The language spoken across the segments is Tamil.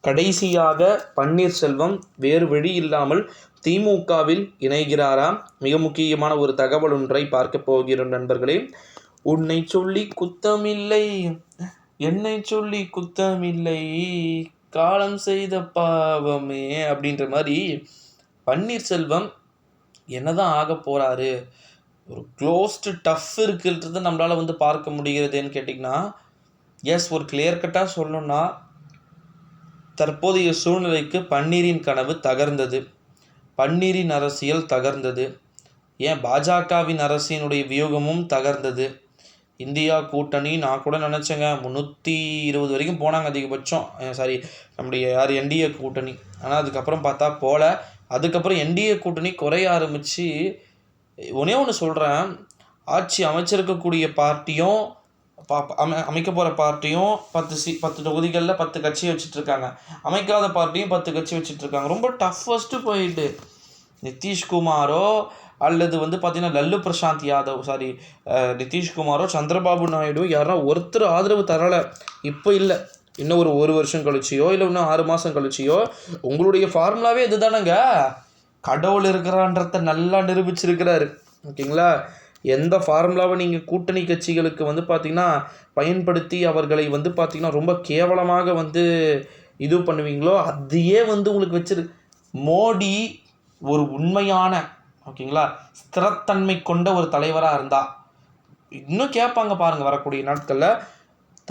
கடைசியாக பன்னீர்செல்வம் வேறு வழி இல்லாமல் திமுகவில் இணைகிறாராம். மிக முக்கியமான ஒரு தகவல் ஒன்றை பார்க்க போகிறோம் நண்பர்களே. உன்னை சொல்லி குத்தமில்லை, என்னை சொல்லி குத்தமில்லை, காலம் செய்த பாவமே அப்படின்ற மாதிரி பன்னீர்செல்வம் என்னதான் ஆக போறாரு, ஒரு க்ளோஸ்டு டஃப் இருக்குன்றதை நம்மளால் பார்க்க முடிகிறதுன்னு கேட்டிங்கன்னா, எஸ், ஒரு கிளியர் கட்டாக சொல்லணும்னா தற்போதைய சூழ்நிலைக்கு பன்னீரின் கனவு தகர்ந்தது, பன்னீரின் அரசியல் தகர்ந்தது, ஏன் பாஜகவின் அரசினுடைய வியூகமும் தகர்ந்தது. இந்தியா கூட்டணி நான் கூட நினச்சேங்க 320 வரைக்கும் போனாங்க அதிகபட்சம், சாரி நம்முடைய என்டிஏ கூட்டணி. ஆனால் அதுக்கப்புறம் பார்த்தா போல. அதுக்கப்புறம் என்டிஏ கூட்டணி குறைய ஆரம்பித்து, ஒன்றே ஒன்று சொல்கிறேன், ஆட்சி அமைச்சிருக்கக்கூடிய பார்ட்டியும் அமைக்க போகிற பார்ட்டியும் 10 தொகுதிகளில் 10 கட்சி வச்சுட்ருக்காங்க, அமைக்காத பார்ட்டியும் 10 கட்சி வச்சுட்ருக்காங்க. ரொம்ப டஃபஸ்ட்டு போயிட்டு நிதிஷ்குமாரோ அல்லது பார்த்திங்கன்னா லல்லு பிரசாந்த் யாதவ், நிதிஷ்குமாரோ சந்திரபாபு நாயுடு யாரா ஒருத்தர் ஆதரவு தரலை. இப்போ இல்லை, இன்னும் ஒரு வருஷம் கழிச்சியோ இல்லை இன்னும் 6 மாதம் கழிச்சியோ உங்களுடைய ஃபார்முலாவே இது தானேங்க. கடவுள் இருக்கிறான்றத நல்லா நிரூபிச்சிருக்கிறாரு. ஓகேங்களா? எந்த ஃபார்முலாவை நீங்கள் கூட்டணி கட்சிகளுக்கு பார்த்திங்கன்னா பயன்படுத்தி அவர்களை பார்த்திங்கன்னா ரொம்ப கேவலமாக இது பண்ணுவீங்களோ அதையே உங்களுக்கு வச்சிரு. மோடி ஒரு உண்மையான, ஓகேங்களா, ஸ்திரத்தன்மை கொண்ட ஒரு தலைவராக இருந்தால் இன்னும் கேட்பாங்க பாருங்கள் வரக்கூடிய நாட்களில்.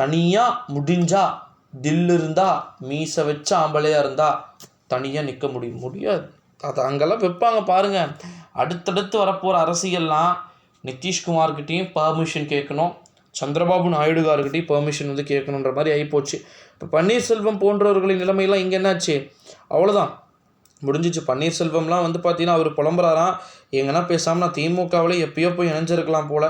தனியாக முடிஞ்சா தில்லு இருந்தால் மீசை வச்ச ஆம்பளையாக இருந்தால் தனியாக நிற்க முடியாது. அதை அங்கெல்லாம் வைப்பாங்க பாருங்கள். அடுத்தடுத்து வரப்போகிற அரசியல்லாம் நிதிஷ்குமார்கிட்டையும் பர்மிஷன் கேட்கணும், சந்திரபாபு நாயுடுகார்கிட்டையும் பர்மிஷன் கேட்கணுன்ற மாதிரி ஆகிப்போச்சு. இப்போ பன்னீர்செல்வம் போன்றவர்களின் நிலைமையெல்லாம் இங்கே என்னாச்சு, அவ்வளோதான், முடிஞ்சிச்சு. பன்னீர்செல்வம்லாம் பார்த்தீங்கன்னா அவர் புலம்புறாராம், எங்கன்னா பேசாமல் நான் திமுகவில் எப்பயோ போய் இணைஞ்சிருக்கலாம் போல்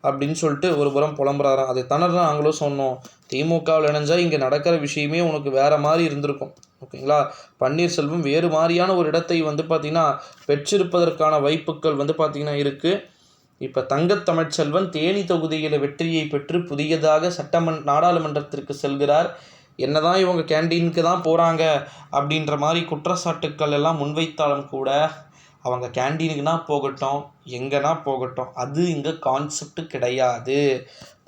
அப்படின்னு சொல்லிட்டு ஒரு புறம் புலம்புறாராம். அதை தானே நாங்களும் சொன்னோம், திமுகவில் இணைஞ்சால் இங்கே நடக்கிற விஷயமே உனக்கு வேறு மாதிரி இருந்திருக்கும். ஓகேங்களா? பன்னீர்செல்வம் வேறு மாதிரியான ஒரு இடத்தை பார்த்திங்கன்னா பெற்றிருப்பதற்கான வாய்ப்புகள் பார்த்திங்கன்னா இருக்குது. இப்போ தங்கத்தமிழ்ச்செல்வன் தேனி தொகுதியில் வெற்றியை பெற்று புதியதாக நாடாளுமன்றத்திற்கு செல்கிறார். என்னதான் இவங்க கேண்டீனுக்கு தான் போகிறாங்க அப்படின்ற மாதிரி குற்றச்சாட்டுக்கள் எல்லாம் முன்வைத்தாலும் கூட அவங்க கேண்டீனுக்குனா போகட்டும், எங்கன்னா போகட்டும், அது இங்கே கான்செப்ட் கிடையாது.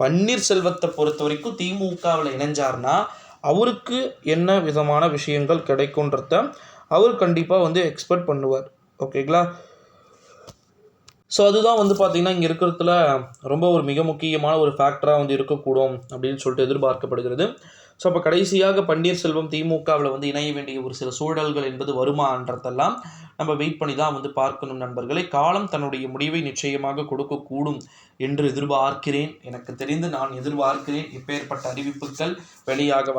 பன்னீர்செல்வத்தை பொறுத்த வரைக்கும் திமுகவில் இணைஞ்சார்னா அவருக்கு என்ன விதமான விஷயங்கள் கிடைக்குன்றத அவர் கண்டிப்பாக எக்ஸ்பெக்ட் பண்ணுவார். ஓகேங்களா? ஸோ அதுதான் பார்த்திங்கன்னா இங்கே இருக்கிறதுல ரொம்ப ஒரு மிக முக்கியமான ஒரு ஃபேக்டராக இருக்கக்கூடும் அப்படின்னு சொல்லிட்டு எதிர்பார்க்கப்படுகிறது. ஸோ அப்போ கடைசியாக பன்னீர்செல்வம் திமுகவில் இணைய வேண்டிய ஒரு சில சூழல்கள் என்பது வருமான்றதெல்லாம் நம்ம வெயிட் பண்ணி தான் பார்க்கணும் நண்பர்களை. காலம் தன்னுடைய முடிவை நிச்சயமாக கொடுக்கக்கூடும் என்று எதிர்பார்க்கிறேன். எனக்கு தெரிந்து நான் எதிர்பார்க்கிறேன் இப்பேற்பட்ட அறிவிப்புகள் வெளியாக